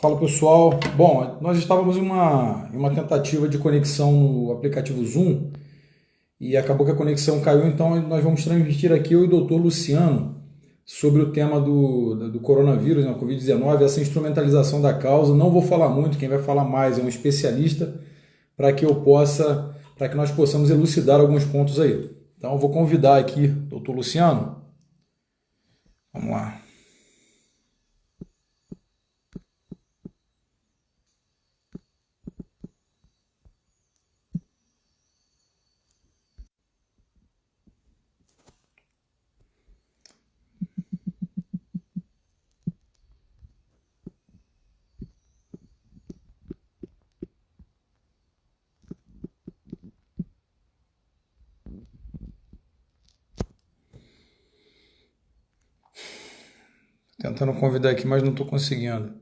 Fala pessoal, bom, nós estávamos em uma tentativa de conexão no aplicativo Zoom e acabou que a conexão caiu, então nós vamos transmitir aqui eu e o doutor Luciano sobre o tema do coronavírus, né, Covid-19, essa instrumentalização da causa. Não vou falar muito, quem vai falar mais é um especialista para que nós possamos elucidar alguns pontos aí. Então eu vou convidar aqui o doutor Luciano, vamos lá. Tentando convidar aqui, mas não estou conseguindo.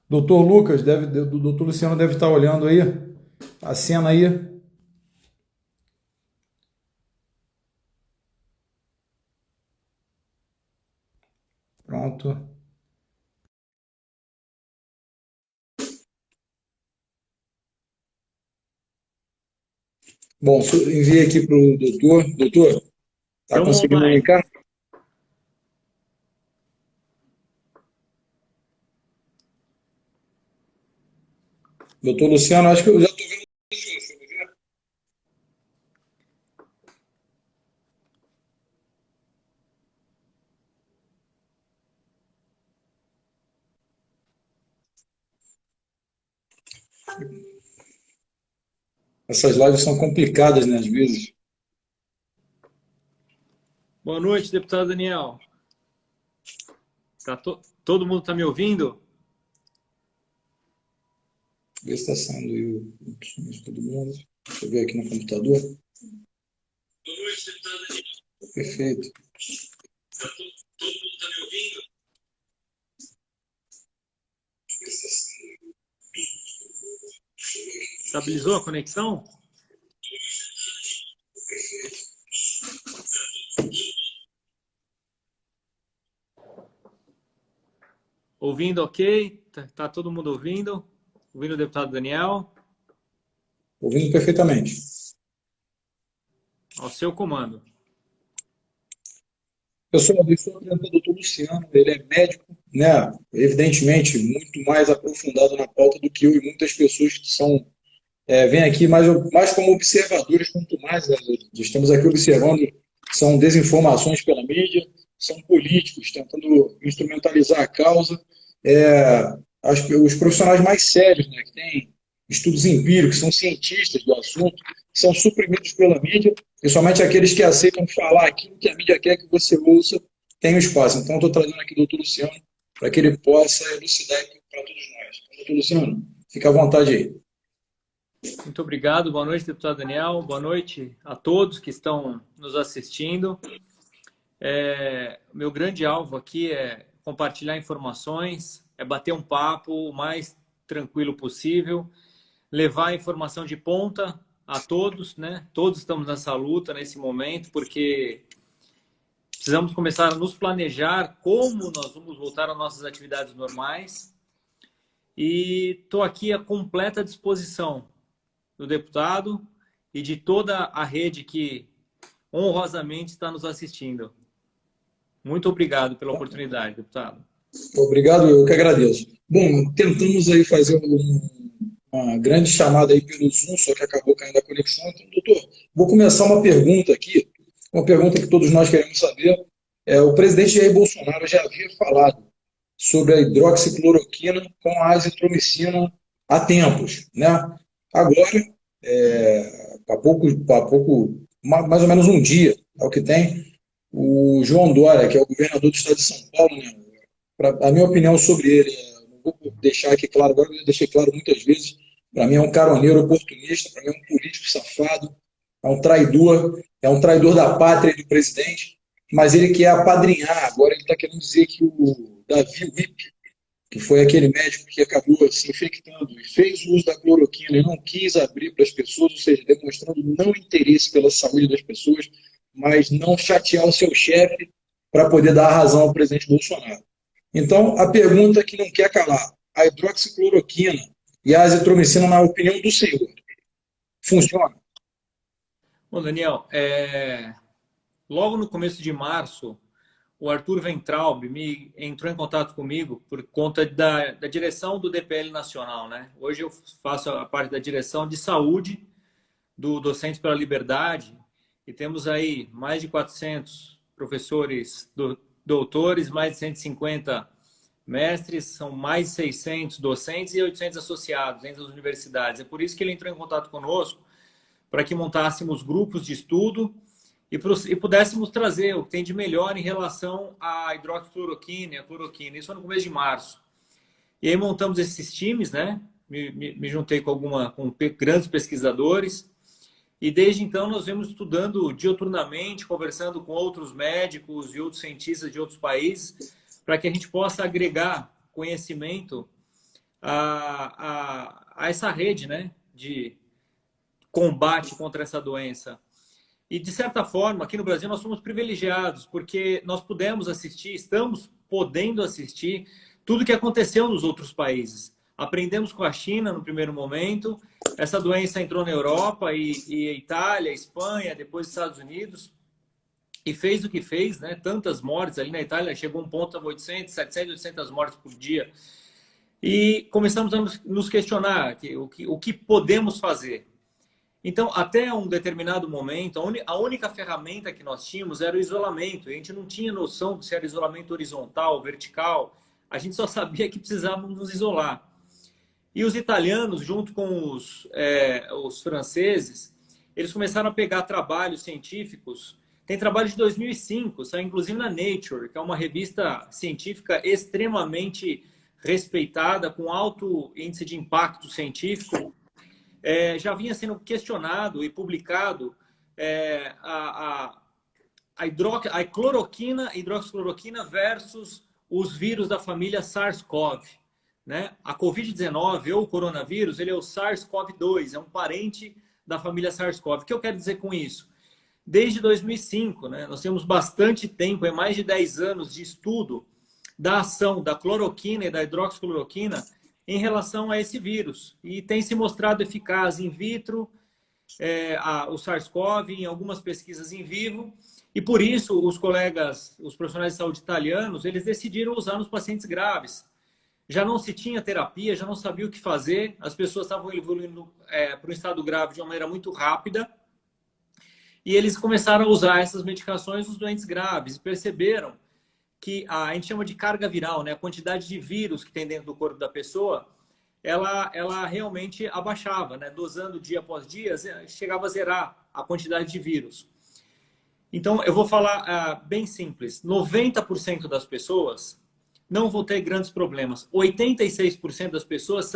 Doutor Lucas, do doutor Luciano deve estar olhando aí a cena aí. Pronto. Bom, enviei aqui para o doutor. Doutor, está Estamos conseguindo online. linkar? Doutor Luciano, acho que eu já estou vendo o senhor. Você me vê? Essas lives são complicadas, né, às vezes. Boa noite, deputado Daniel. Todo mundo está me ouvindo? Vê se está saindo aí de todo mundo. Deixa eu ver aqui no computador. Boa noite, deputado Daniel. Perfeito. Todo mundo está me ouvindo? Estabilizou a conexão? Ouvindo ok? Tá todo mundo ouvindo? Ouvindo o deputado Daniel? Ouvindo perfeitamente. Ao seu comando. Pessoal, eu estou apresentando o doutor Luciano, ele é médico, né? Evidentemente, muito mais aprofundado na pauta do que eu e muitas pessoas que vêm aqui mais como observadores, quanto mais, né, estamos aqui observando, são desinformações pela mídia, são políticos tentando instrumentalizar a causa. Os profissionais mais sérios, né, que têm estudos empíricos, são cientistas do assunto, são suprimidos pela mídia, e somente aqueles que aceitam falar aquilo que a mídia quer que você ouça têm o espaço. Então, estou trazendo aqui o doutor Luciano para que ele possa elucidar aqui para todos nós. Doutor Luciano, fica à vontade aí. Muito obrigado. Boa noite, deputado Daniel. Boa noite a todos que estão nos assistindo. Meu grande alvo aqui é compartilhar informações, é bater um papo o mais tranquilo possível, levar a informação de ponta a todos, né? Todos estamos nessa luta nesse momento, porque precisamos começar a nos planejar como nós vamos voltar às nossas atividades normais. E estou aqui à completa disposição do deputado e de toda a rede que honrosamente está nos assistindo. Muito obrigado pela oportunidade, deputado. Obrigado, eu que agradeço. Bom, tentamos aí fazer uma grande chamada aí pelo Zoom, só que acabou caindo a conexão. Então, doutor, vou começar uma pergunta aqui, uma pergunta que todos nós queremos saber. O presidente Jair Bolsonaro já havia falado sobre a hidroxicloroquina com a azitromicina há tempos, né? Agora, mais ou menos um dia, é o que tem, o João Dória, que é o governador do estado de São Paulo, né? A minha opinião sobre ele, não vou deixar aqui claro agora, eu deixei claro muitas vezes, para mim é um caroneiro oportunista, para mim é um político safado, é um traidor da pátria e do presidente, mas ele quer apadrinhar, agora ele está querendo dizer que o Davi Wip, que foi aquele médico que acabou se infectando e fez o uso da cloroquina e não quis abrir para as pessoas, ou seja, demonstrando não interesse pela saúde das pessoas, mas não chatear o seu chefe para poder dar a razão ao presidente Bolsonaro. Então, a pergunta que não quer calar: a hidroxicloroquina e a azitromicina, na opinião do senhor, funciona? Bom, Daniel, logo no começo de março, o Arthur Weintraub entrou em contato comigo por conta da direção do DPL Nacional, né? Hoje eu faço a parte da direção de saúde do Docentes pela Liberdade e temos aí mais de 400 professores, doutores, mais de 150 mestres, são mais de 600 docentes e 800 associados dentro das universidades. É por isso que ele entrou em contato conosco, para que montássemos grupos de estudo e pudéssemos trazer o que tem de melhor em relação à hidroxicloroquina e à cloroquina. Isso foi no começo de março. E aí montamos esses times, né? Me juntei com grandes pesquisadores. E desde então nós vemos estudando diuturnamente, conversando com outros médicos e outros cientistas de outros países, para que a gente possa agregar conhecimento a essa rede, né, de combate contra essa doença. E, de certa forma, aqui no Brasil nós somos privilegiados, porque nós pudemos assistir, estamos podendo assistir tudo o que aconteceu nos outros países. Aprendemos com a China no primeiro momento, essa doença entrou na Europa e Itália, Espanha, depois Estados Unidos, e fez o que fez, né? Tantas mortes ali na Itália, chegou um ponto a 800, 700, 800 mortes por dia. E começamos a nos questionar o que podemos fazer. Então, até um determinado momento, a única ferramenta que nós tínhamos era o isolamento. A gente não tinha noção se era isolamento horizontal, vertical. A gente só sabia que precisávamos nos isolar. E os italianos, junto com os franceses, eles começaram a pegar trabalhos científicos. Tem trabalho de 2005, saiu inclusive na Nature, que é uma revista científica extremamente respeitada, com alto índice de impacto científico. Já vinha sendo questionado e publicado a cloroquina, hidroxicloroquina versus os vírus da família SARS-CoV. Né? A Covid-19 ou o coronavírus, ele é o SARS-CoV-2, é um parente da família SARS-CoV. O que eu quero dizer com isso? Desde 2005, né, nós temos bastante tempo, mais de 10 anos de estudo da ação da cloroquina e da hidroxicloroquina em relação a esse vírus. E tem se mostrado eficaz in vitro, o SARS-CoV, em algumas pesquisas em vivo. E por isso, os profissionais de saúde italianos, eles decidiram usar nos pacientes graves. Já não se tinha terapia, já não sabia o que fazer, as pessoas estavam evoluindo para um estado grave de uma maneira muito rápida. E eles começaram a usar essas medicações nos doentes graves e perceberam que a gente chama de carga viral, né? A quantidade de vírus que tem dentro do corpo da pessoa, ela realmente abaixava, né? Dosando dia após dia, chegava a zerar a quantidade de vírus. Então, eu vou falar bem simples. 90% das pessoas não vão ter grandes problemas. 86% das pessoas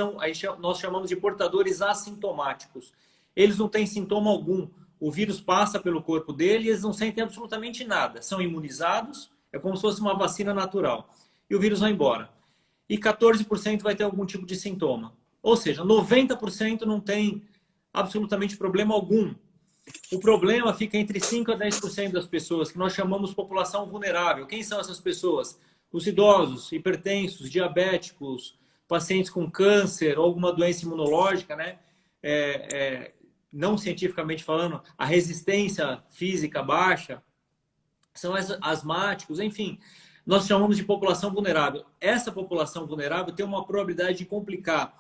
nós chamamos de portadores assintomáticos. Eles não têm sintoma algum. O vírus passa pelo corpo deles e eles não sentem absolutamente nada. São imunizados, é como se fosse uma vacina natural. E o vírus vai embora. E 14% vai ter algum tipo de sintoma. Ou seja, 90% não tem absolutamente problema algum. O problema fica entre 5% a 10% das pessoas, que nós chamamos população vulnerável. Quem são essas pessoas? Os idosos, hipertensos, diabéticos, pacientes com câncer ou alguma doença imunológica, né? Não cientificamente falando, a resistência física baixa, são asmáticos, enfim, nós chamamos de população vulnerável. Essa população vulnerável tem uma probabilidade de complicar.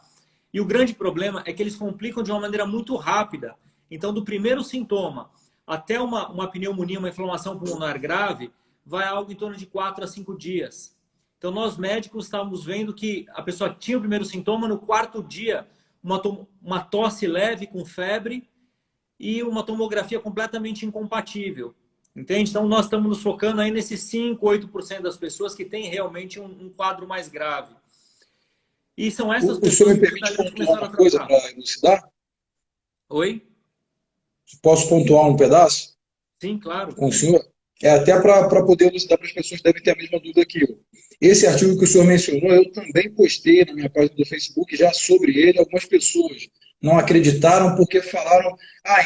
E o grande problema é que eles complicam de uma maneira muito rápida. Então, do primeiro sintoma até uma pneumonia, uma inflamação pulmonar grave, vai algo em torno de 4 a 5 dias. Então, nós médicos estávamos vendo que a pessoa tinha o primeiro sintoma, no quarto dia, uma tosse leve com febre e uma tomografia completamente incompatível. Entende? Então, nós estamos nos focando aí nesses 5, 8% das pessoas que têm realmente um quadro mais grave. E são essas pessoas o senhor me que permite pontuar uma coisa para elucidar? Oi? Posso pontuar um pedaço? Sim, claro. Com o senhor? Até para poder elucidar para as pessoas que devem ter a mesma dúvida que eu. Esse artigo que o senhor mencionou, eu também postei na minha página do Facebook já sobre ele. Algumas pessoas não acreditaram porque falaram: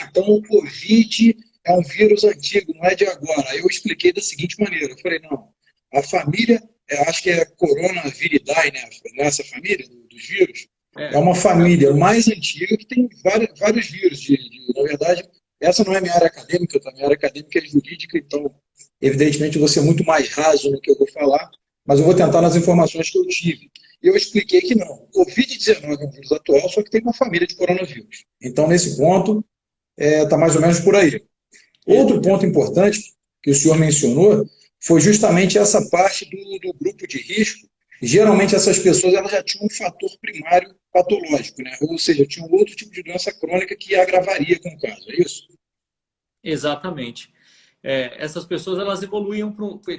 então o Covid é um vírus antigo, não é de agora. Eu expliquei da seguinte maneira: eu falei, não, a família, acho que é Coronaviridae, né? Essa família do dos vírus, é uma família mais antiga que tem vários vírus. Na verdade, essa não é minha área acadêmica, a minha área acadêmica é jurídica, então, evidentemente, eu vou ser muito mais raso no que eu vou falar, mas eu vou tentar nas informações que eu tive. E eu expliquei que não. O Covid-19 é um vírus atual, só que tem uma família de coronavírus. Então, nesse ponto, está mais ou menos por aí. Outro ponto importante que o senhor mencionou foi justamente essa parte do grupo de risco. Geralmente, essas pessoas elas já tinham um fator primário patológico, né? Ou seja, tinham outro tipo de doença crônica que agravaria com o caso, é isso? Exatamente. Essas pessoas elas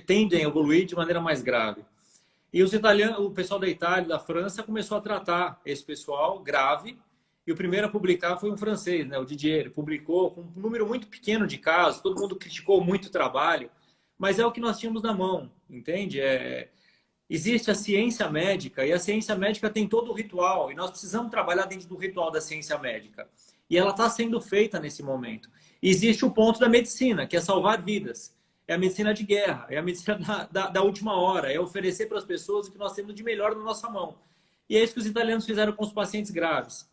tendem a evoluir de maneira mais grave. E os italianos, o pessoal da Itália, da França, começou a tratar esse pessoal grave. E o primeiro a publicar foi um francês, né, o Didier. Ele publicou com um número muito pequeno de casos. Todo mundo criticou muito o trabalho, mas é o que nós tínhamos na mão, entende? Existe a ciência médica e a ciência médica tem todo o ritual. E nós precisamos trabalhar dentro do ritual da ciência médica. E ela está sendo feita nesse momento. Existe o ponto da medicina, que é salvar vidas. É a medicina de guerra, é a medicina da última hora, é oferecer para as pessoas o que nós temos de melhor na nossa mão. E é isso que os italianos fizeram com os pacientes graves.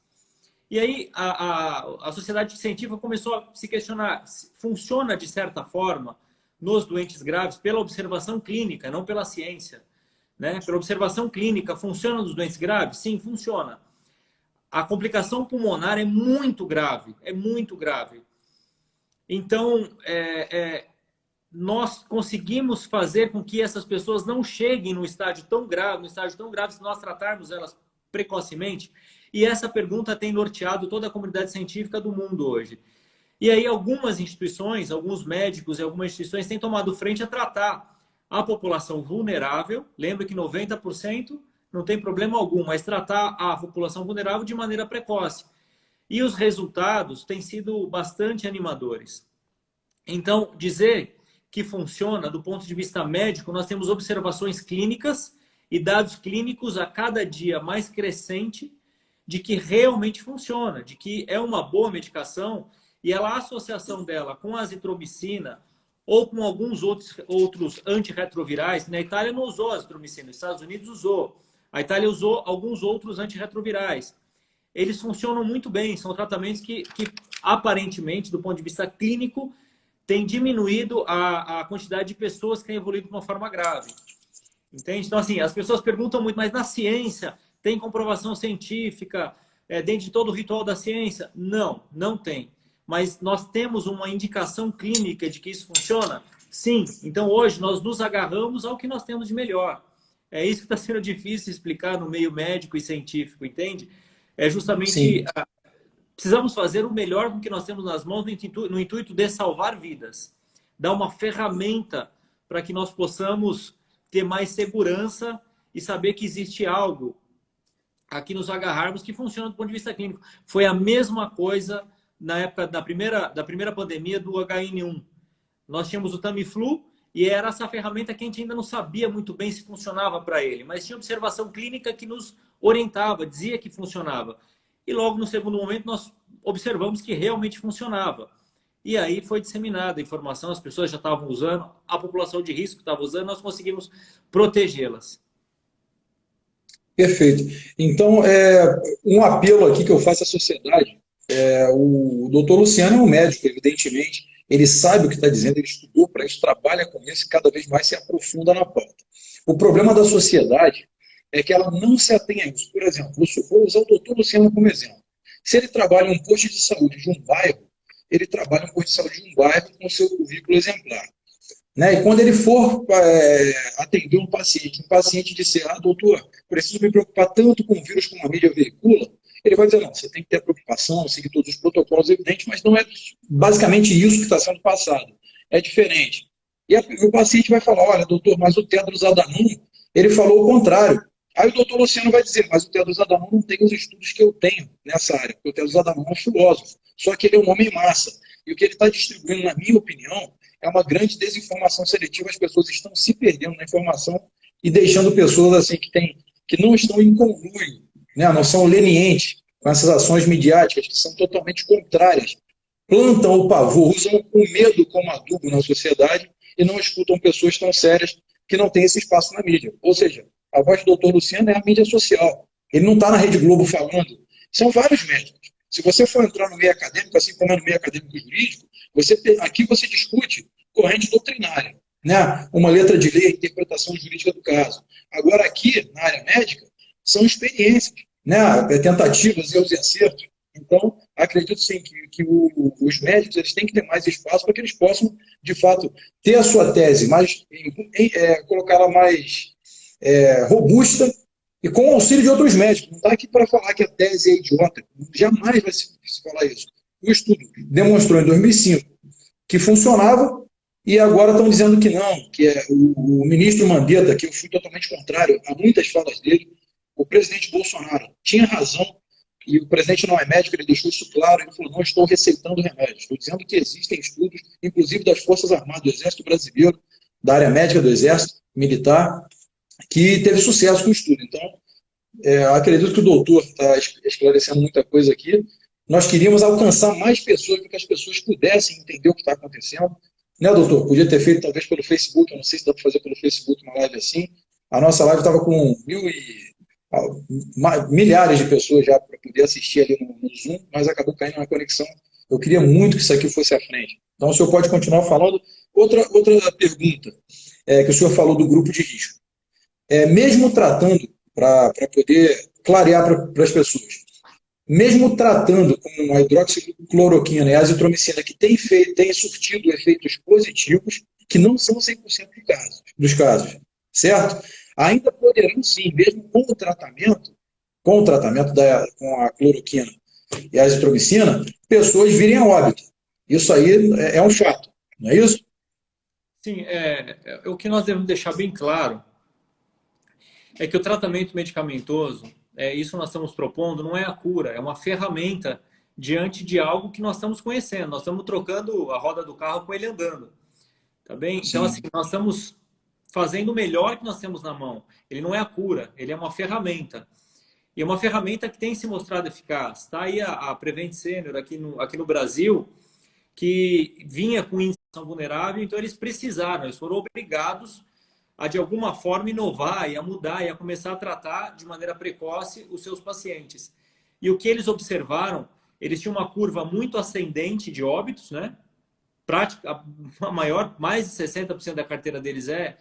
E aí a sociedade científica começou a se questionar, funciona de certa forma nos doentes graves pela observação clínica, não pela ciência, né? Pela observação clínica, funciona nos doentes graves? Sim, funciona. A complicação pulmonar é muito grave, é muito grave. Então, nós conseguimos fazer com que essas pessoas não cheguem no estágio tão grave se nós tratarmos elas precocemente. E essa pergunta tem norteado toda a comunidade científica do mundo hoje. E aí algumas instituições, alguns médicos e algumas instituições têm tomado frente a tratar a população vulnerável. Lembra que 90% não tem problema algum, mas tratar a população vulnerável de maneira precoce. E os resultados têm sido bastante animadores. Então, dizer que funciona do ponto de vista médico, nós temos observações clínicas e dados clínicos a cada dia mais crescente de que realmente funciona, de que é uma boa medicação e a associação dela com a azitromicina ou com alguns outros antirretrovirais. Na Itália não usou a azitromicina, nos Estados Unidos usou. A Itália usou alguns outros antirretrovirais. Eles funcionam muito bem, são tratamentos que aparentemente, do ponto de vista clínico, tem diminuído a quantidade de pessoas que têm evoluído de uma forma grave. Entende? Então, assim, as pessoas perguntam muito, mas na ciência tem comprovação científica dentro de todo o ritual da ciência? Não, não tem. Mas nós temos uma indicação clínica de que isso funciona? Sim. Então, hoje, nós nos agarramos ao que nós temos de melhor. É isso que está sendo difícil explicar no meio médico e científico, entende? É justamente... Precisamos fazer o melhor com que nós temos nas mãos no intuito de salvar vidas. Dar uma ferramenta para que nós possamos ter mais segurança e saber que existe algo a que nos agarrarmos que funciona do ponto de vista clínico. Foi a mesma coisa na época da primeira pandemia do HN1. Nós tínhamos o Tamiflu e era essa ferramenta que a gente ainda não sabia muito bem se funcionava para ele, mas tinha observação clínica que nos orientava, dizia que funcionava. E logo no segundo momento nós observamos que realmente funcionava. E aí foi disseminada a informação, as pessoas já estavam usando, a população de risco estava usando, nós conseguimos protegê-las. Perfeito. Então, um apelo aqui que eu faço à sociedade, o doutor Luciano é um médico, evidentemente, ele sabe o que está dizendo, ele estudou para isso, trabalha com isso e cada vez mais se aprofunda na pauta. O problema da sociedade é que ela não se atém a isso. Por exemplo, vou usar o doutor Luciano como exemplo. Se ele trabalha em um posto de saúde de um bairro, ele trabalha em um posto de saúde de um bairro com seu currículo exemplar. Né? E quando ele for atender um paciente disser, doutor, preciso me preocupar tanto com o vírus como a mídia veicula, ele vai dizer, não, você tem que ter preocupação, seguir todos os protocolos evidentes, mas não é basicamente isso que está sendo passado. É diferente. E o paciente vai falar, olha, doutor, mas o Tedros Adhanom, ele falou o contrário. Aí o doutor Luciano vai dizer, mas o Tedros Adhanom não tem os estudos que eu tenho nessa área, porque o Tedros Adhanom é um filósofo, só que ele é um homem massa. E o que ele está distribuindo, na minha opinião, é uma grande desinformação seletiva. As pessoas estão se perdendo na informação e deixando pessoas assim que não estão em conluio, né? Não são lenientes com essas ações midiáticas que são totalmente contrárias. Plantam o pavor, usam o medo como adubo na sociedade e não escutam pessoas tão sérias que não têm esse espaço na mídia. Ou seja, a voz do doutor Luciano é a mídia social. Ele não está na Rede Globo falando. São vários médicos. Se você for entrar no meio acadêmico, assim como é no meio acadêmico jurídico, aqui você discute corrente doutrinária, né? Uma letra de lei, a interpretação jurídica do caso. Agora, aqui, na área médica, são experiências, né? Tentativas, erros e acertos. Então, acredito sim que os médicos eles têm que ter mais espaço para que eles possam, de fato, ter a sua tese, mais, colocá-la mais robusta e com o auxílio de outros médicos. Não está aqui para falar que a tese é idiota. Jamais vai se falar isso. O estudo demonstrou em 2005 que funcionava e agora estão dizendo que não, que é o ministro Mandetta, que eu fui totalmente contrário a muitas falas dele, o presidente Bolsonaro tinha razão e o presidente não é médico, ele deixou isso claro, ele falou, não estou receitando remédio, estou dizendo que existem estudos, inclusive das Forças Armadas, do Exército Brasileiro, da área médica do Exército Militar, que teve sucesso com o estudo. Então, acredito que o doutor está esclarecendo muita coisa aqui. Nós queríamos alcançar mais pessoas, para que as pessoas pudessem entender o que está acontecendo. Né, doutor? Podia ter feito talvez pelo Facebook, eu não sei se dá para fazer pelo Facebook uma live assim. A nossa live estava com milhares de pessoas já para poder assistir ali no Zoom, mas acabou caindo na conexão. Eu queria muito que isso aqui fosse à frente. Então, o senhor pode continuar falando. Outra pergunta, que o senhor falou do grupo de risco. Mesmo tratando, para poder clarear para as pessoas, mesmo tratando com a hidroxicloroquina e a azitromicina, que tem surtido efeitos positivos, que não são 100% dos casos, certo? Ainda poderão sim, mesmo com o tratamento com a cloroquina e a azitromicina, pessoas virem a óbito. Isso aí é um fato, não é isso? Sim, o que nós devemos deixar bem claro é que o tratamento medicamentoso, isso nós estamos propondo, não é a cura, é uma ferramenta diante de algo que nós estamos conhecendo. Nós estamos trocando a roda do carro com ele andando. Tá bem? Sim. Então, assim, nós estamos fazendo o melhor que nós temos na mão. Ele não é a cura, ele é uma ferramenta. E é uma ferramenta que tem se mostrado eficaz. Está aí a Prevent Senior aqui no Brasil, que vinha com indicação vulnerável, então eles foram obrigados a, de alguma forma, inovar e a mudar e a começar a tratar de maneira precoce os seus pacientes. E o que eles observaram, eles tinham uma curva muito ascendente de óbitos, né? Mais de 60% da carteira deles é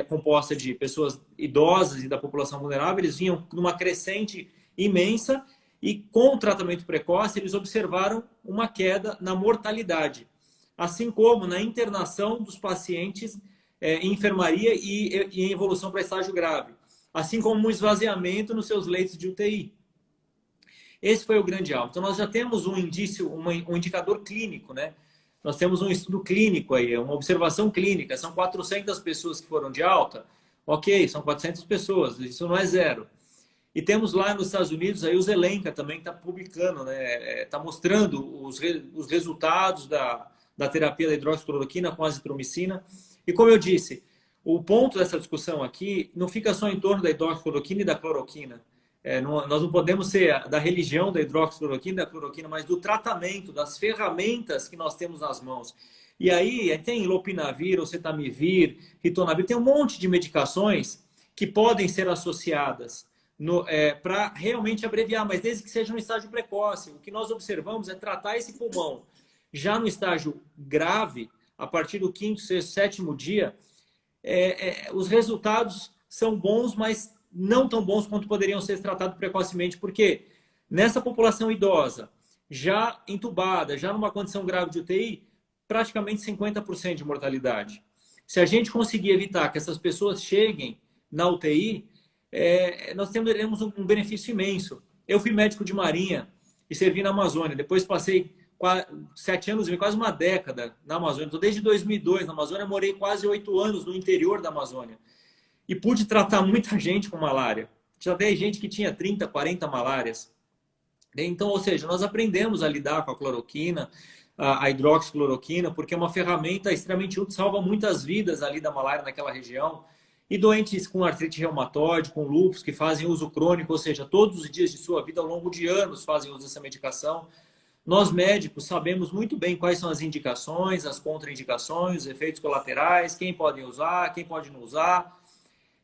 composta de pessoas idosas e da população vulnerável, eles vinham numa crescente imensa e com o tratamento precoce eles observaram uma queda na mortalidade, assim como na internação dos pacientes em enfermaria e em evolução para estágio grave, assim como um esvaziamento nos seus leitos de UTI. Esse foi o grande alvo. Então nós já temos um indicador clínico, né? Nós temos um estudo clínico aí, uma observação clínica. São 400 pessoas que foram de alta. Ok, são 400 pessoas, isso não é zero. E temos lá nos Estados Unidos aí o Zelenka também que está publicando, né? Está mostrando os resultados da terapia da hidroxicloroquina com azitromicina. E como eu disse, o ponto dessa discussão aqui não fica só em torno da hidroxicloroquina e da cloroquina. Nós não podemos ser da religião da hidroxicloroquina e da cloroquina, mas do tratamento, das ferramentas que nós temos nas mãos. E aí tem lopinavir, oseltamivir, ritonavir, tem um monte de medicações que podem ser associadas para realmente abreviar, mas desde que seja no estágio precoce. O que nós observamos é tratar esse pulmão já no estágio grave, a partir do 5º, 6º, 7º dia, os resultados são bons, mas não tão bons quanto poderiam ser tratados precocemente, porque nessa população idosa, já entubada, já numa condição grave de UTI, praticamente 50% de mortalidade. Se a gente conseguir evitar que essas pessoas cheguem na UTI, nós teremos um benefício imenso. Eu fui médico de marinha e servi na Amazônia, depois passei 7 anos, quase uma década na Amazônia. Então, desde 2002 na Amazônia, morei quase 8 anos no interior da Amazônia. E pude tratar muita gente com malária. Já tem gente que tinha 30, 40 malárias. Então, ou seja, nós aprendemos a lidar com a cloroquina, a hidroxicloroquina, porque é uma ferramenta extremamente útil, salva muitas vidas ali da malária naquela região. E doentes com artrite reumatoide, com lúpus, que fazem uso crônico, ou seja, todos os dias de sua vida, ao longo de anos, fazem uso dessa medicação. Nós, médicos, sabemos muito bem quais são as indicações, as contraindicações, os efeitos colaterais, quem pode usar, quem pode não usar.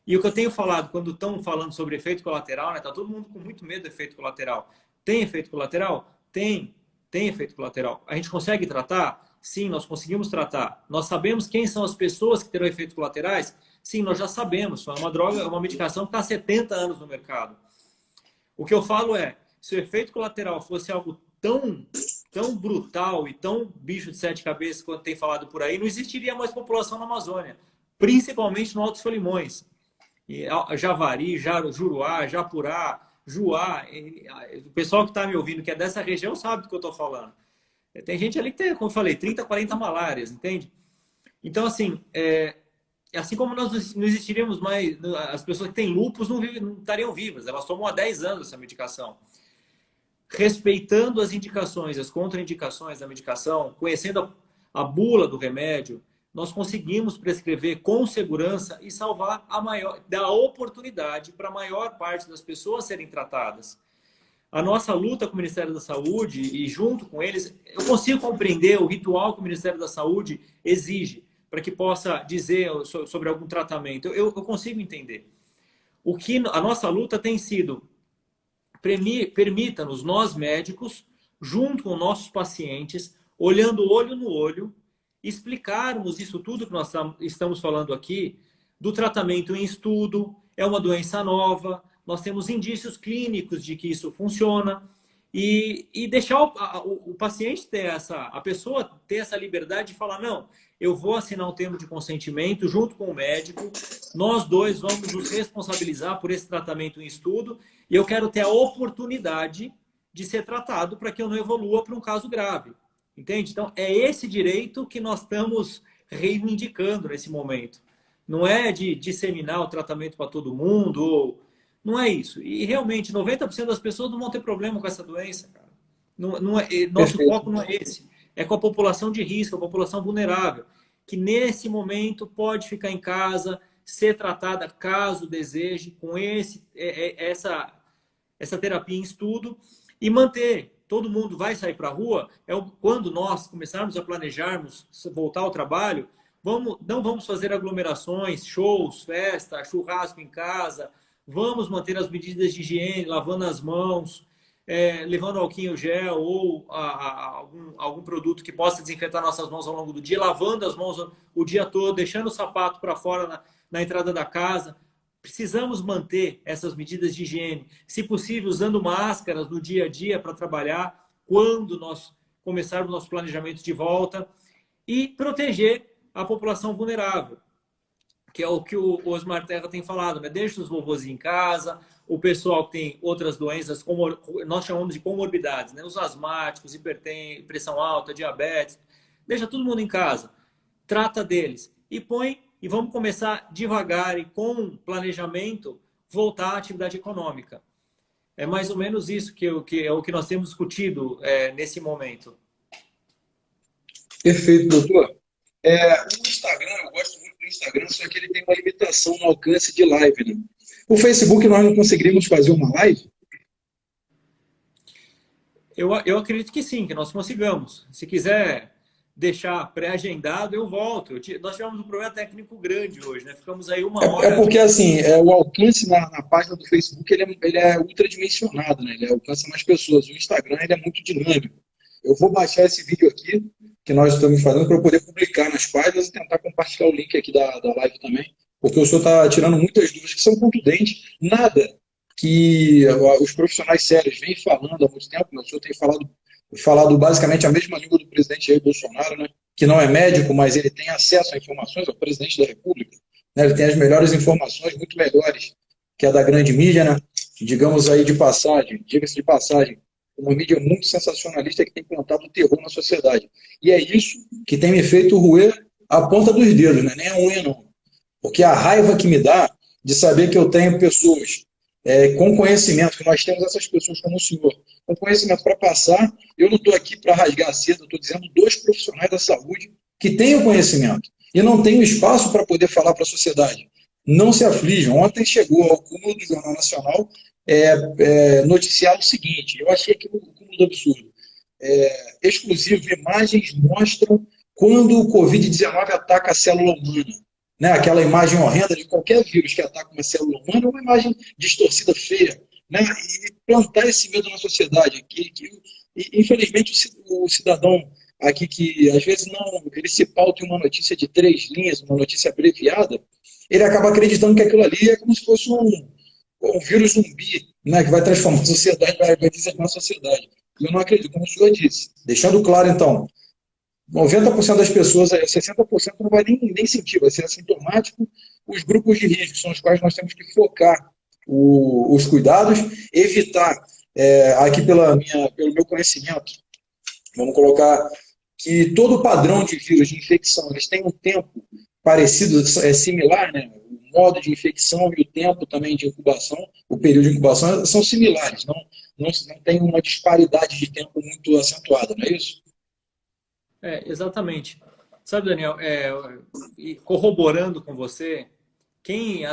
E o que eu tenho falado, quando estão falando sobre efeito colateral, né? Tá todo mundo com muito medo de efeito colateral. Tem efeito colateral? Tem efeito colateral. A gente consegue tratar? Sim, nós conseguimos tratar. Nós sabemos quem são as pessoas que terão efeitos colaterais? Sim, nós já sabemos. É uma droga, é uma medicação que está há 70 anos no mercado. O que eu falo é, se o efeito colateral fosse algo tão brutal e tão bicho de sete cabeças quanto tem falado por aí, não existiria mais população na Amazônia, principalmente no Alto dos Solimões. Javari, Juruá, Japurá, Juá. O pessoal que está me ouvindo, que é dessa região, sabe do que eu estou falando. Tem gente ali que tem, como eu falei, 30, 40 malárias, entende? Então, assim como nós não existiríamos mais, as pessoas que têm lúpus não estariam vivas, elas tomam há 10 anos essa medicação. Respeitando as indicações, as contraindicações da medicação, conhecendo a bula do remédio, nós conseguimos prescrever com segurança e salvar dar oportunidade para a maior parte das pessoas serem tratadas. A nossa luta com o Ministério da Saúde e junto com eles, eu consigo compreender o ritual que o Ministério da Saúde exige para que possa dizer sobre algum tratamento. Eu consigo entender. A nossa luta tem sido permita-nos, nós médicos, junto com nossos pacientes, olhando olho no olho, explicarmos isso tudo que nós estamos falando aqui, do tratamento em estudo, é uma doença nova, nós temos indícios clínicos de que isso funciona, e deixar o paciente a pessoa ter essa liberdade de falar, não, eu vou assinar um termo de consentimento junto com o médico, nós dois vamos nos responsabilizar por esse tratamento em estudo, e eu quero ter a oportunidade de ser tratado para que eu não evolua para um caso grave. Entende? Então, é esse direito que nós estamos reivindicando nesse momento. Não é de disseminar o tratamento para todo mundo, não é isso. E realmente, 90% das pessoas não vão ter problema com essa doença, cara. Nosso foco não é esse. É com a população de risco, a população vulnerável, que nesse momento pode ficar em casa, ser tratada caso deseje, com essa terapia em estudo e manter. Todo mundo vai sair para a rua. Quando nós começarmos a planejarmos voltar ao trabalho, não vamos fazer aglomerações, shows, festa, churrasco em casa. Vamos manter as medidas de higiene, lavando as mãos, levando álcool gel ou algum produto que possa desinfetar nossas mãos ao longo do dia, lavando as mãos o dia todo, deixando o sapato para fora na entrada da casa. Precisamos manter essas medidas de higiene, se possível, usando máscaras no dia a dia para trabalhar, quando nós começarmos nosso planejamento de volta, e proteger a população vulnerável, que é o que o Osmar Terra tem falado, né? Deixa os vovôs em casa, o pessoal que tem outras doenças, como nós chamamos de comorbidades, né? Os asmáticos, pressão alta, diabetes, deixa todo mundo em casa, trata deles e vamos começar devagar e com planejamento voltar à atividade econômica. É mais ou menos isso que é o que nós temos discutido nesse momento. Perfeito, doutor. O Instagram, eu gosto muito do Instagram, só que ele tem uma limitação no alcance de live, né? O Facebook nós não conseguiríamos fazer uma live? Eu acredito que sim, que nós consigamos. Se quiser deixar pré-agendado, eu volto. Nós tivemos um problema técnico grande hoje, né? Ficamos aí uma hora... É porque, assim, o alcance na página do Facebook, ele é ultradimensionado, né? Ele alcança mais pessoas. O Instagram, ele é muito dinâmico. Eu vou baixar esse vídeo aqui, que nós estamos fazendo, para eu poder publicar nas páginas e tentar compartilhar o link aqui da live também, porque o senhor está tirando muitas dúvidas que são contundentes. Nada que os profissionais sérios vêm falando há muito tempo, né? O senhor tem falado basicamente a mesma língua do presidente Jair Bolsonaro, né? Que não é médico, mas ele tem acesso a informações, é o presidente da República, né? Ele tem as melhores informações, muito melhores que a da grande mídia, né? Digamos aí de passagem, diga-se de passagem, uma mídia muito sensacionalista que tem plantado terror na sociedade. E é isso que tem me feito roer a ponta dos dedos, né? Nem a unha, não. Porque a raiva que me dá de saber que eu tenho pessoas com conhecimento, que nós temos essas pessoas como o senhor, com conhecimento para passar, eu não estou aqui para rasgar a seda, eu estou dizendo dois profissionais da saúde que têm o conhecimento e não têm o espaço para poder falar para a sociedade. Não se aflijam. Ontem chegou ao cúmulo do Jornal Nacional noticiar o seguinte, eu achei aquilo um cúmulo do absurdo. Exclusivo, imagens mostram quando o Covid-19 ataca a célula humana. né? Aquela imagem horrenda de qualquer vírus que ataca uma célula humana, é uma imagem distorcida, feia, né? E plantar esse medo na sociedade, e, infelizmente o cidadão aqui que às vezes não, ele se pauta em uma notícia de 3 linhas, uma notícia abreviada, ele acaba acreditando que aquilo ali é como se fosse um vírus zumbi, né, que vai transformar a sociedade, vai dizimar a sociedade. E eu não acredito, como o senhor disse. Deixando claro, então, 90% das pessoas, 60% não vai nem sentir, vai ser assintomático. Os grupos de risco são os quais nós temos que focar os cuidados, evitar, aqui pelo meu conhecimento, vamos colocar que todo padrão de vírus de infecção, eles têm um tempo parecido, similar, né? O modo de infecção e o tempo também de incubação, o período de incubação são similares, não tem uma disparidade de tempo muito acentuada, não é isso? Exatamente. Sabe, Daniel, e corroborando com você, quem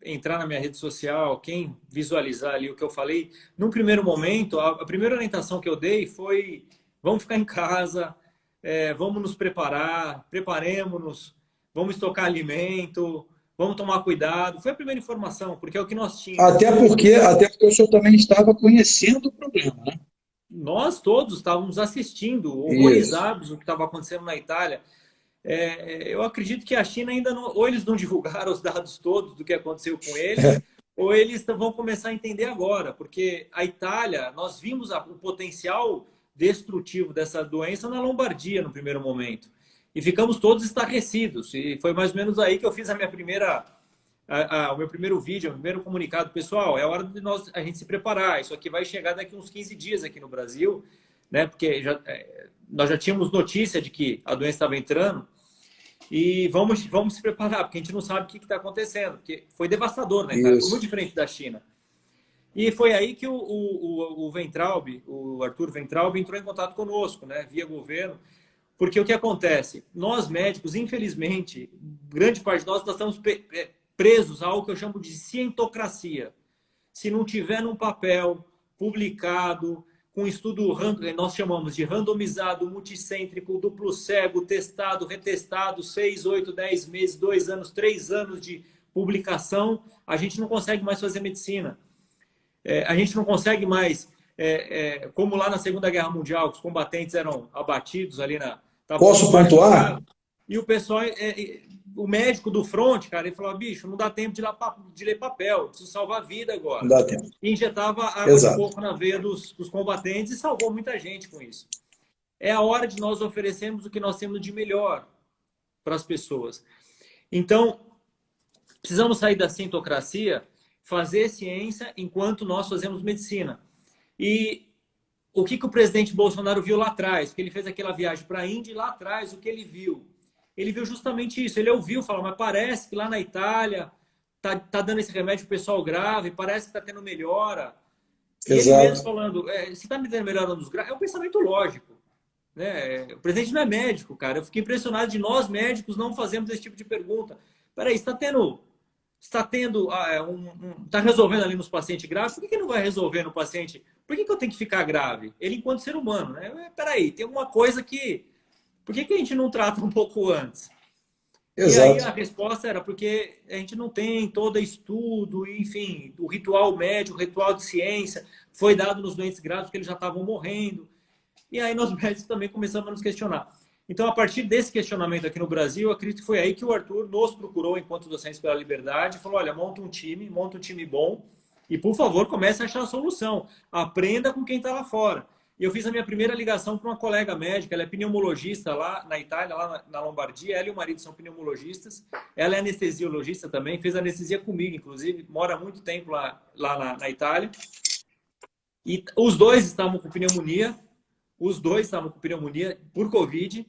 entrar na minha rede social, quem visualizar ali o que eu falei, num primeiro momento, a primeira orientação que eu dei foi: vamos ficar em casa, vamos nos preparar, preparemos-nos, vamos estocar alimento, vamos tomar cuidado. Foi a primeira informação, porque é o que nós tínhamos. Até porque o senhor também estava conhecendo o problema, né? Nós todos estávamos assistindo, Isso. horrorizados, o que estava acontecendo na Itália. Eu acredito que a China ainda não, ou eles não divulgaram os dados todos do que aconteceu com eles, ou eles vão começar a entender agora, porque a Itália, nós vimos o potencial destrutivo dessa doença na Lombardia no primeiro momento, e ficamos todos estarrecidos, e foi mais ou menos aí que eu fiz o meu primeiro vídeo, o primeiro comunicado: pessoal, é hora de a gente se preparar, isso aqui vai chegar daqui uns 15 dias aqui no Brasil, né? Porque nós já tínhamos notícia de que a doença estava entrando, e vamos se preparar, porque a gente não sabe o que está acontecendo, porque foi devastador na Itália, foi muito diferente da China. E foi aí que o Weintraub, o Arthur Weintraub, entrou em contato conosco, né, via governo, porque o que acontece? Nós médicos, infelizmente, grande parte de nós estamos presos a algo que eu chamo de cientocracia. Se não tiver num papel publicado, com estudo, nós chamamos de randomizado, multicêntrico, duplo cego, testado, retestado, 6, 8, 10 meses, 2 anos, 3 anos de publicação, a gente não consegue mais fazer medicina. A gente não consegue mais, como lá na Segunda Guerra Mundial, que os combatentes eram abatidos ali Posso pontuar? E o pessoal, o médico do front, cara, ele falou: bicho, não dá tempo de ler papel, preciso salvar a vida agora. Não dá tempo. E injetava água Exato. de coco na veia dos combatentes e salvou muita gente com isso. É a hora de nós oferecermos o que nós temos de melhor para as pessoas. Então, precisamos sair da cientocracia, fazer ciência enquanto nós fazemos medicina. E o que o presidente Bolsonaro viu lá atrás? Porque ele fez aquela viagem para a Índia, e lá atrás o que ele viu? Ele viu justamente isso. Ele ouviu falar: mas parece que lá na Itália tá dando esse remédio para o pessoal grave, parece que está tendo melhora. E Exato. ele mesmo falando: se está me dando melhora nos graves, é um pensamento lógico, né? O presidente não é médico, cara. Eu fiquei impressionado de nós médicos não fazermos esse tipo de pergunta. Peraí, está resolvendo ali nos pacientes graves? Por que não vai resolver no paciente? Por que eu tenho que ficar grave? Ele enquanto ser humano, né? Peraí, tem alguma coisa que... Por que a gente não trata um pouco antes? Exato. E aí a resposta era porque a gente não tem todo estudo, enfim, o ritual médico, o ritual de ciência foi dado nos doentes graves porque eles já estavam morrendo. E aí nós médicos também começamos a nos questionar. Então, a partir desse questionamento aqui no Brasil, eu acredito que foi aí que o Arthur nos procurou, enquanto Docentes pela Liberdade, e falou: olha, monta um time bom e, por favor, comece a achar a solução. Aprenda com quem está lá fora. E eu fiz a minha primeira ligação para uma colega médica, ela é pneumologista lá na Itália, lá na Lombardia, ela e o marido são pneumologistas, ela é anestesiologista também, fez anestesia comigo, inclusive, mora há muito tempo lá na Itália. E os dois estavam com pneumonia por Covid,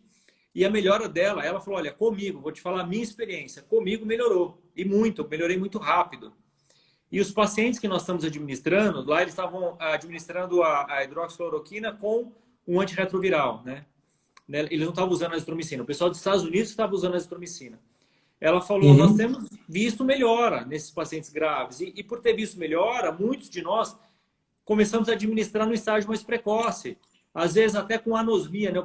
e a melhora dela, ela falou: olha, comigo, vou te falar a minha experiência, comigo melhorou, e muito, melhorei muito rápido. E os pacientes que nós estamos administrando, lá eles estavam administrando a hidroxicloroquina com um antirretroviral, né? Eles não estavam usando a azitromicina. O pessoal dos Estados Unidos estava usando a azitromicina. Ela falou: nós temos visto melhora nesses pacientes graves. E por ter visto melhora, muitos de nós começamos a administrar no estágio mais precoce. Às vezes até com anosmia, né?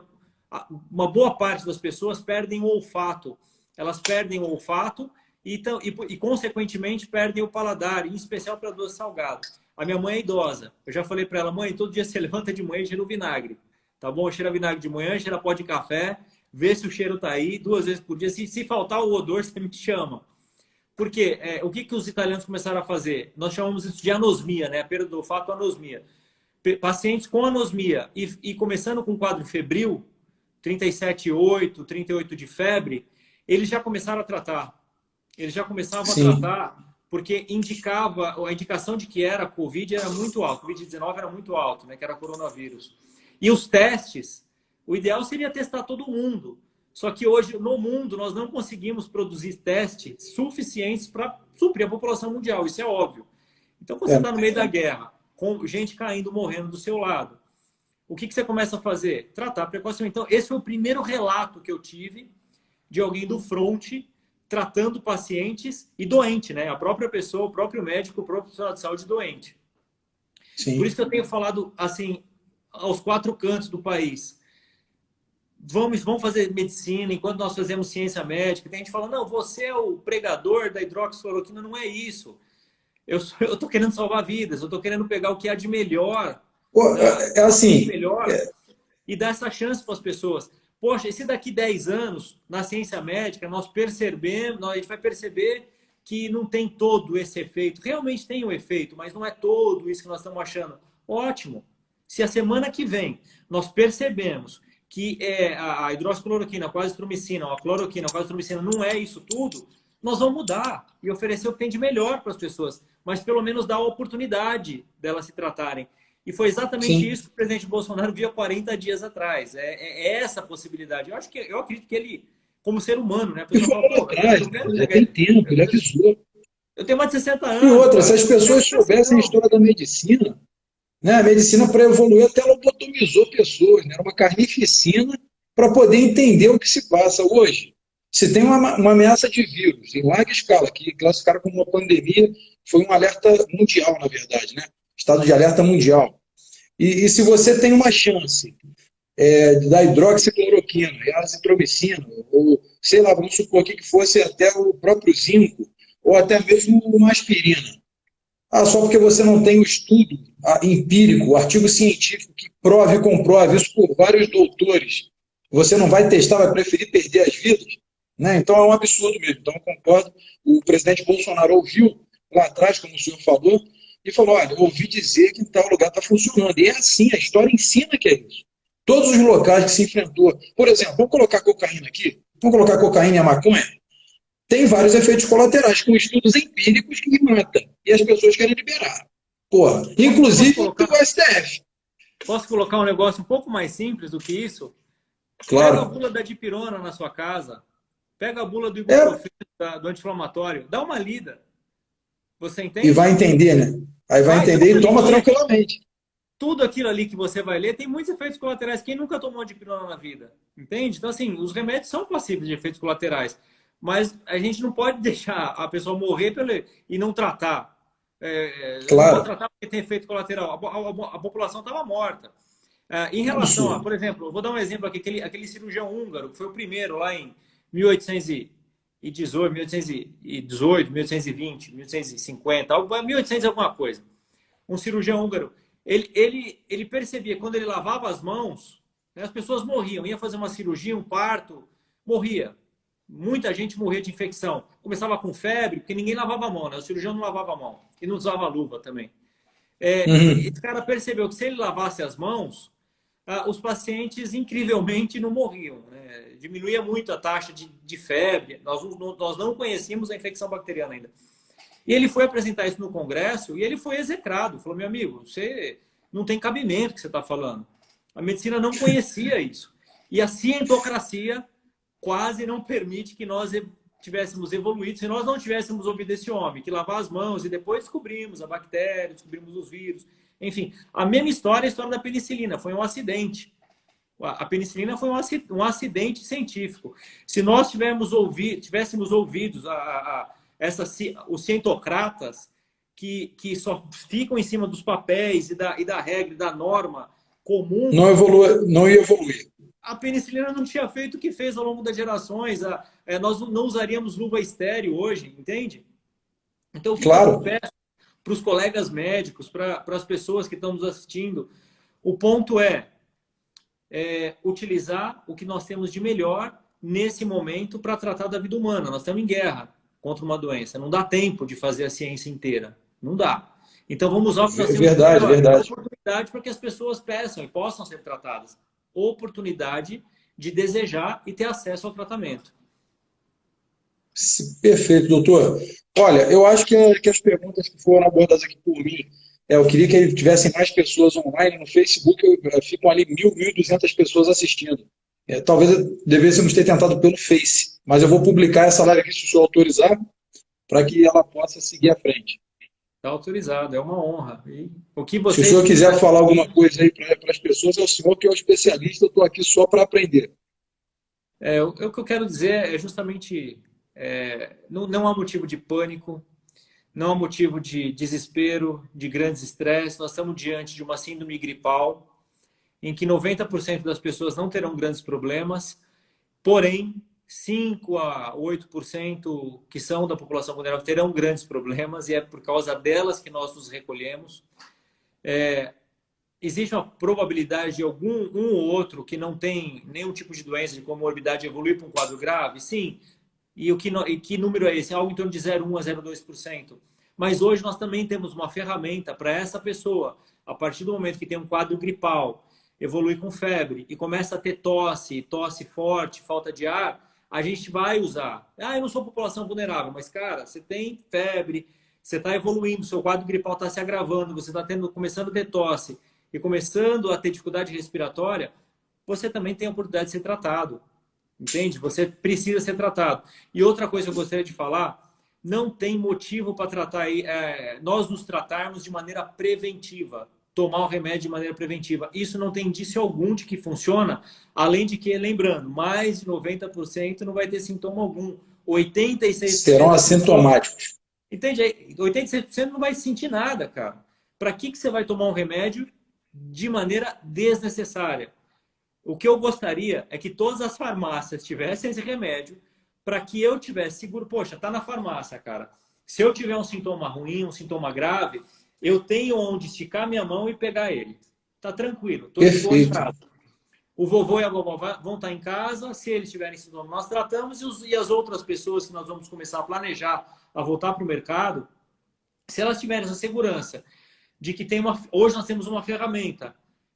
Uma boa parte das pessoas perdem o olfato. elas perdem o olfato e consequentemente, perdem o paladar, em especial para doce salgado. A minha mãe é idosa. Eu já falei para ela, mãe, todo dia você levanta de manhã e cheira o vinagre. Tá bom? Cheira vinagre de manhã, cheira pó de café, vê se o cheiro tá aí, 2 vezes por dia. Se faltar o odor, você me chama. Porque o que os italianos começaram a fazer? Nós chamamos isso de anosmia, né? A perda do olfato, anosmia. Pacientes com anosmia e começando com quadro febril, 37,8, 38 de febre, eles já começaram a tratar. Eles já começavam Sim. a tratar porque a indicação de que era Covid era muito alta, Covid-19 era muito alto, né? Que era coronavírus. E os testes, o ideal seria testar todo mundo. Só que hoje, no mundo, nós não conseguimos produzir testes suficientes para suprir a população mundial. Isso é óbvio. Então, quando você está no meio da guerra, com gente caindo, morrendo do seu lado, o que você começa a fazer? Tratar precocemente. Então, esse foi o primeiro relato que eu tive de alguém do front tratando pacientes e doente, né? A própria pessoa, o próprio médico, o próprio profissional de saúde doente. Sim. Por isso que eu tenho falado, assim, aos 4 cantos do país. Vamos fazer medicina enquanto nós fazemos ciência médica. Tem gente falando, não, você é o pregador da hidroxicloroquina. Não é isso. Eu estou querendo salvar vidas. Eu estou querendo pegar o que há de melhor. É assim... E dar essa chance para as pessoas. Poxa, e se daqui 10 anos, na ciência médica, a gente vai perceber que não tem todo esse efeito. Realmente tem um efeito, mas não é todo isso que nós estamos achando. Ótimo. Se a semana que vem nós percebemos que a hidroxicloroquina, a azitromicina, a cloroquina, a azitromicina não é isso tudo, nós vamos mudar e oferecer o que tem de melhor para as pessoas, mas pelo menos dar a oportunidade delas se tratarem. E foi exatamente isso que o presidente Bolsonaro viu há 40 dias atrás. É essa possibilidade. Eu acredito que ele, como ser humano, né? A pessoa fala, ele tem tempo, ele avisou. Eu tenho mais de 60 anos. E outra, se as pessoas soubessem a história da medicina, né? A medicina, para evoluir, até lobotomizou pessoas, né? Era uma carnificina para poder entender o que se passa hoje. Se tem uma ameaça de vírus em larga escala, que classificaram como uma pandemia, foi um alerta mundial, na verdade, né? Estado de alerta mundial. E se você tem uma chance da hidroxicloroquina, a azitromicina, ou sei lá, vamos supor que fosse até o próprio zinco, ou até mesmo uma aspirina. Só porque você não tem o estudo empírico, o artigo científico que prove e comprove isso por vários doutores, você não vai testar, vai preferir perder as vidas? Né? Então é um absurdo mesmo. Então eu concordo. O presidente Bolsonaro ouviu lá atrás, como o senhor falou, e falou, olha, eu ouvi dizer que tal lugar está funcionando. E é assim, a história ensina que é isso. Todos os locais que se enfrentou, por exemplo, vamos colocar cocaína aqui, vamos colocar cocaína e a maconha, tem vários efeitos colaterais, com estudos empíricos que matam. E as pessoas querem liberar. Porra, inclusive o STF. Posso colocar um negócio um pouco mais simples do que isso? Claro. Pega a bula da dipirona na sua casa, pega a bula do ibuprofeno, do anti-inflamatório, dá uma lida. Você entende? E vai entender, né? Aí vai entender e toma tranquilamente. Tudo aquilo ali que você vai ler tem muitos efeitos colaterais. Quem nunca tomou dipirona na vida? Entende? Então, assim, os remédios são passíveis de efeitos colaterais. Mas a gente não pode deixar a pessoa morrer e não tratar. Claro. Não tratar porque tem efeito colateral. A população estava morta. Em relação a, por exemplo, vou dar um exemplo aqui, aquele cirurgião húngaro, que foi o primeiro lá em 1818, 1820, 1850, 1800 alguma coisa. Um cirurgião húngaro. Ele percebia, quando ele lavava as mãos, né, as pessoas morriam. Ia fazer uma cirurgia, um parto, morria. Muita gente morria de infecção. Começava com febre, porque ninguém lavava a mão, né? O cirurgião não lavava a mão. E não usava luva também. Esse cara percebeu que se ele lavasse as mãos, os pacientes, incrivelmente, não morriam. Né? Diminuía muito a taxa de febre. Nós não conhecíamos a infecção bacteriana ainda. E ele foi apresentar isso no Congresso e ele foi execrado. Falou, meu amigo, você não tem cabimento o que você está falando. A medicina não conhecia isso. E a cientocracia quase não permite que nós tivéssemos evoluído se nós não tivéssemos ouvido esse homem, que lavar as mãos e depois descobrimos a bactéria, descobrimos os vírus. Enfim, a mesma história é a história da penicilina. Foi um acidente. A penicilina foi um acidente científico. Se nós tivéssemos ouvidos os cientocratas que só ficam em cima dos papéis e da regra, da norma comum... Não ia evoluir. a penicilina não tinha feito o que fez ao longo das gerações. Nós não usaríamos luva estéreo hoje, entende? Então, o que eu Claro, peço para os colegas médicos, para as pessoas que estão nos assistindo, o ponto é utilizar o que nós temos de melhor nesse momento para tratar da vida humana. Nós estamos em guerra contra uma doença. Não dá tempo de fazer a ciência inteira. Não dá. Então, vamos usar o que nós temos de verdade, melhor. É uma verdade. oportunidade para que as pessoas peçam e possam ser tratadas. Oportunidade de desejar e ter acesso ao tratamento. Perfeito, doutor. Olha, eu acho que as perguntas que foram abordadas aqui por mim, eu queria que tivessem mais pessoas online no Facebook, ficam ali 1.200 pessoas assistindo. Talvez devêssemos ter tentado pelo Face, mas eu vou publicar essa live aqui, se o senhor autorizar, para que ela possa seguir à frente. Está autorizado, é uma honra. E o que Se o vocês senhor quiser quiserem... falar alguma coisa aí para as pessoas, é o senhor que é o especialista, eu estou aqui só para aprender. O que eu quero dizer é justamente... não há motivo de pânico, não há motivo de desespero, de grandes estresses. Nós estamos diante de uma síndrome gripal, em que 90% das pessoas não terão grandes problemas, porém, 5 a 8% que são da população vulnerável terão grandes problemas, e é por causa delas que nós nos recolhemos. Existe uma probabilidade de um ou outro que não tem nenhum tipo de doença, de comorbidade, evoluir para um quadro grave? Sim. E que número é esse? Algo em torno de 0,1 a 0,2%. Mas hoje nós também temos uma ferramenta para essa pessoa, a partir do momento que tem um quadro gripal, evolui com febre e começa a ter tosse forte, falta de ar, a gente vai usar. Eu não sou população vulnerável, mas, cara, você tem febre, você está evoluindo, seu quadro gripal está se agravando, você está começando a ter tosse e começando a ter dificuldade respiratória, você também tem a oportunidade de ser tratado. Entende? Você precisa ser tratado. E outra coisa que eu gostaria de falar, não tem motivo para tratar nós nos tratarmos de maneira preventiva, tomar o remédio de maneira preventiva. Isso não tem indício algum de que funciona, além de que, lembrando, mais de 90% não vai ter sintoma algum. 86% Serão assintomáticos. Entende? 86% não vai sentir nada, cara. Para que você vai tomar um remédio de maneira desnecessária? O que eu gostaria é que todas as farmácias tivessem esse remédio para que eu tivesse seguro. Poxa, tá na farmácia, cara. Se eu tiver um sintoma ruim, um sintoma grave, eu tenho onde esticar minha mão e pegar ele. Tá tranquilo. Tô de boa em casa. O vovô e a vovó vão estar em casa. Se eles tiverem sintoma, nós tratamos. E as outras pessoas que nós vamos começar a planejar a voltar para o mercado, se elas tiverem essa segurança de que hoje nós temos uma ferramenta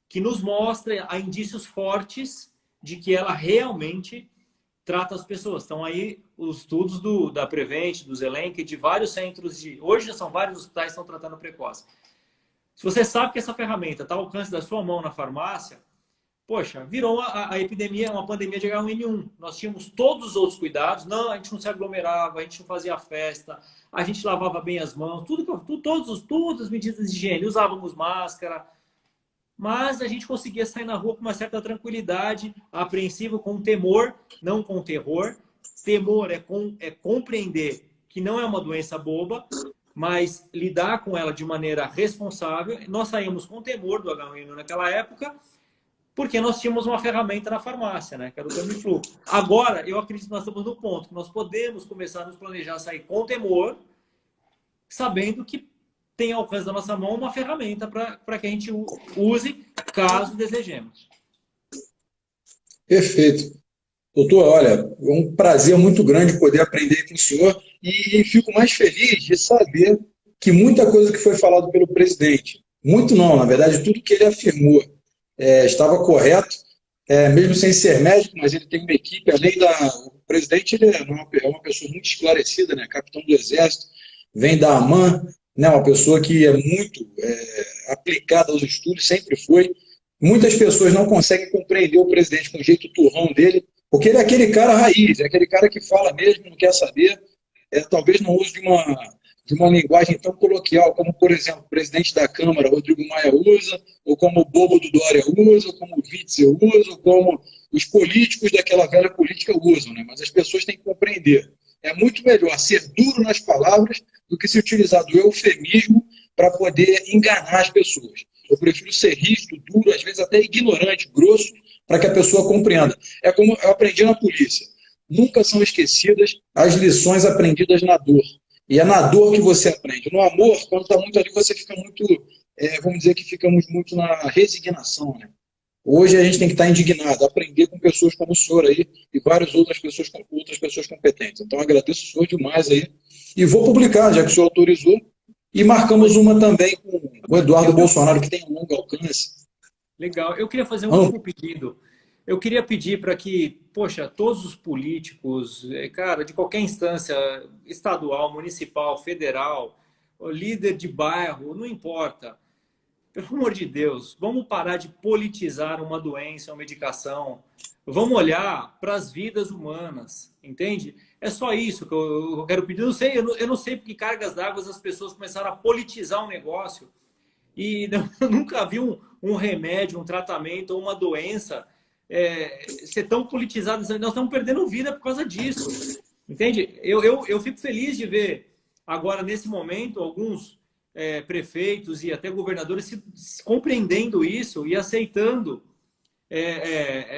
que nos mostra a indícios fortes de que ela realmente trata as pessoas. Estão aí os estudos da Prevent, do Zelenk, de vários centros hoje já são vários hospitais que estão tratando precoce. Se você sabe que essa ferramenta está ao alcance da sua mão na farmácia, poxa, virou a epidemia, uma pandemia de H1N1. Nós tínhamos todos os outros cuidados. Não, a gente não se aglomerava, a gente não fazia festa, a gente lavava bem as mãos, todas as medidas de higiene, usávamos máscara, mas a gente conseguia sair na rua com uma certa tranquilidade, apreensivo, com temor, não com terror. Temor é compreender que não é uma doença boba, mas lidar com ela de maneira responsável. Nós saímos com temor do H1N1 naquela época, porque nós tínhamos uma ferramenta na farmácia, né, que era o Tamiflu. Agora, eu acredito que nós estamos no ponto que nós podemos começar a nos planejar sair com temor, sabendo que tem ao alcance da nossa mão uma ferramenta para que a gente use caso desejemos. Perfeito. Doutor, olha, é um prazer muito grande poder aprender com o senhor e fico mais feliz de saber que muita coisa que foi falado pelo presidente, muito não, na verdade, tudo que ele afirmou estava correto, mesmo sem ser médico, mas ele tem uma equipe, o presidente ele é uma pessoa muito esclarecida, né? Capitão do Exército, vem da AMAN, né? Uma pessoa que é muito aplicada aos estudos, sempre foi. Muitas pessoas não conseguem compreender o presidente com o jeito turrão dele, porque ele é aquele cara raiz, é aquele cara que fala mesmo, não quer saber, talvez não use de uma linguagem tão coloquial, como, por exemplo, o presidente da Câmara, Rodrigo Maia, usa, ou como o bobo do Dória usa, ou como o Witzel usa, ou como os políticos daquela velha política usam, né? Mas as pessoas têm que compreender. É muito melhor ser duro nas palavras do que se utilizar do eufemismo para poder enganar as pessoas. Eu prefiro ser rígido, duro, às vezes até ignorante, grosso, para que a pessoa compreenda. É como eu aprendi na polícia. Nunca são esquecidas as lições aprendidas na dor. E é na dor que você aprende. No amor, quando está muito ali, você fica muito, vamos dizer que ficamos muito na resignação, né? Hoje a gente tem que estar indignado, aprender com pessoas como o senhor aí e várias outras pessoas competentes. Então agradeço o senhor demais aí. E vou publicar, já que o senhor autorizou. E marcamos uma também com o Eduardo Bolsonaro, que tem um longo alcance. Legal. Eu queria fazer um último pedido. Eu queria pedir para que, poxa, todos os políticos, cara, de qualquer instância, estadual, municipal, federal, líder de bairro, não importa. Pelo amor de Deus, vamos parar de politizar uma doença, uma medicação. Vamos olhar para as vidas humanas, entende? É só isso que eu quero pedir. Eu não sei porque cargas d'água as pessoas começaram a politizar um negócio e eu nunca vi um remédio, um tratamento ou uma doença ser tão politizado. Nós estamos perdendo vida por causa disso, entende? Eu fico feliz de ver agora, nesse momento, alguns prefeitos e até governadores se compreendendo isso e aceitando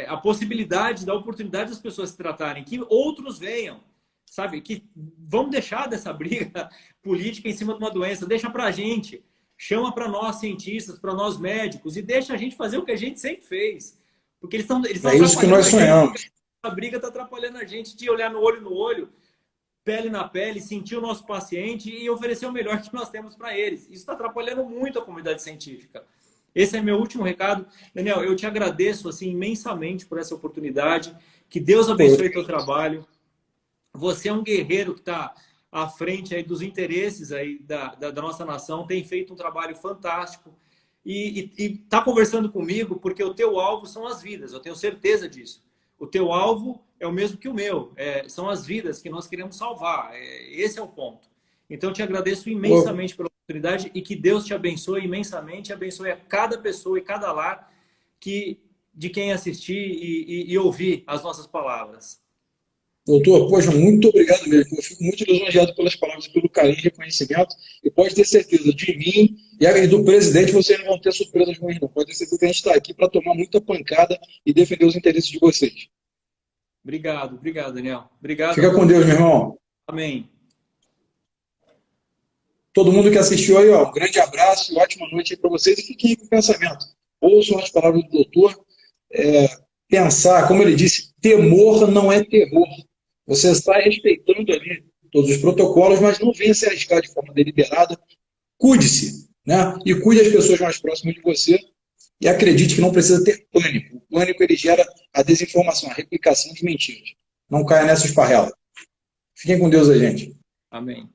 a possibilidade, da oportunidade das pessoas se tratarem, que outros venham, sabe? Que vamos deixar dessa briga política em cima de uma doença, deixa para a gente, chama para nós cientistas, para nós médicos e deixa a gente fazer o que a gente sempre fez, porque eles estão é isso que nós sonhamos. A briga está atrapalhando a gente de olhar no olho, pele na pele, sentir o nosso paciente e oferecer o melhor que nós temos para eles. Isso está atrapalhando muito a comunidade científica. Esse é meu último recado. Daniel, eu te agradeço assim, imensamente por essa oportunidade. Que Deus abençoe teu trabalho. Você é um guerreiro que está à frente aí dos interesses aí da nossa nação, tem feito um trabalho fantástico e está conversando comigo porque o teu alvo são as vidas, eu tenho certeza disso. O teu alvo é o mesmo que o meu, são as vidas que nós queremos salvar, esse é o ponto. Então, eu te agradeço imensamente pela oportunidade e que Deus te abençoe imensamente, abençoe a cada pessoa e cada lar de quem assistir e ouvir as nossas palavras. Doutor, poxa, muito obrigado mesmo. Eu fico muito lisonjeado pelas palavras, pelo carinho e reconhecimento. E pode ter certeza, de mim e do presidente, vocês não vão ter surpresas ruins, não. Pode ter certeza que a gente está aqui para tomar muita pancada e defender os interesses de vocês. Obrigado, Daniel. Obrigado. Fica com Deus, meu irmão. Amém. Todo mundo que assistiu aí, ó, um grande abraço e ótima noite aí para vocês. E fiquem aí com o pensamento. Ouçam as palavras do doutor. Pensar, como ele disse, temor não é terror. Você está respeitando ali todos os protocolos, mas não venha se arriscar de forma deliberada. Cuide-se, né? E cuide as pessoas mais próximas de você. E acredite que não precisa ter pânico. O pânico ele gera a desinformação, a replicação de mentiras. Não caia nessa esparrela. Fiquem com Deus aí, gente. Amém.